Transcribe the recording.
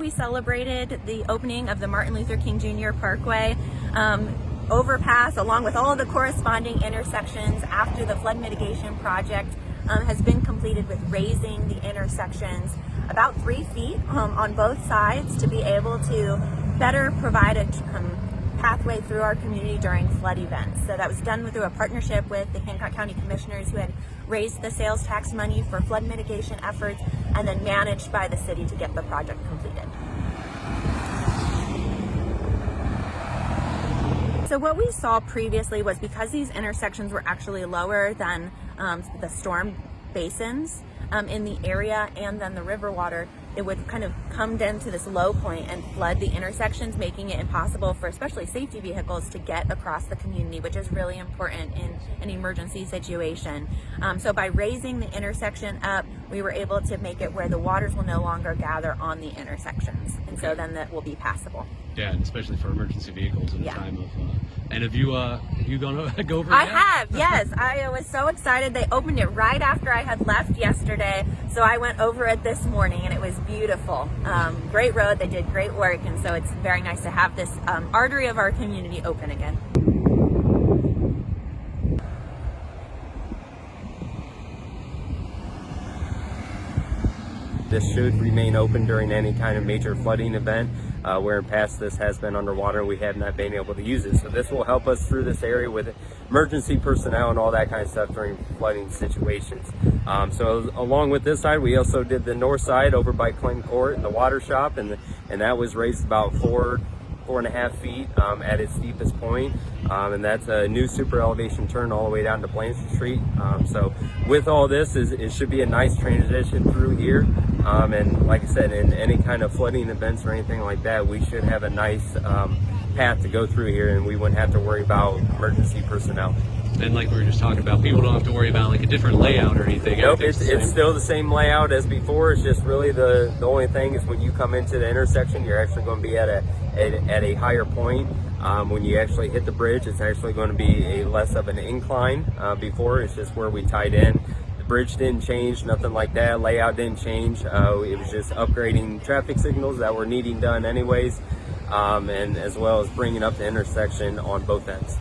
we celebrated the opening of the Martin Luther King Jr. Parkway overpass, along with all of the corresponding intersections after the flood mitigation project has been completed, with raising the intersections about 3 feet on both sides to be able to better provide a pathway through our community during flood events. So that was done through a partnership with the Hancock County Commissioners, who had raised the sales tax money for flood mitigation efforts, and then managed by the city to get the project completed. So what we saw previously was, because these intersections were actually lower than the storm basins in the area and then the river water, it would kind of come down to this low point and flood the intersections, making it impossible for especially safety vehicles to get across the community, which is really important in an emergency situation. So by raising the intersection up, we were able to make it where the waters will no longer gather on the intersections, and so then that will be passable. Yeah, and especially for emergency vehicles in a time of. And have you gone to go over? I have, yes. I was so excited. They opened it right after I had left yesterday, so I went over it this morning, and it was beautiful. Great road. They did great work, and so it's very nice to have this artery of our community open again. This should remain open during any kind of major flooding event, where in past this has been underwater and we have not been able to use it. So this will help us through this area with emergency personnel and all that kind of stuff during flooding situations. So along with this side, we also did the north side over by Clinton Court and the water shop, and that was raised about 4.5 feet at its steepest point, and that's a new super elevation turn all the way down to Blanchard Street. So with all this, it should be a nice transition through here, and like I said, in any kind of flooding events or anything like that, we should have a nice path to go through here, and we wouldn't have to worry about emergency personnel. And like we were just talking about, people don't have to worry about like a different layout or anything. Nope, it's still the same layout as before. It's just really the only thing is when you come into the intersection, you're actually going to be at a higher point. When you actually hit the bridge, it's actually going to be a less of an incline. Before, it's just where we tied in. The bridge didn't change, nothing like that. Layout didn't change. It was just upgrading traffic signals that were needing done anyways, and as well as bringing up the intersection on both ends.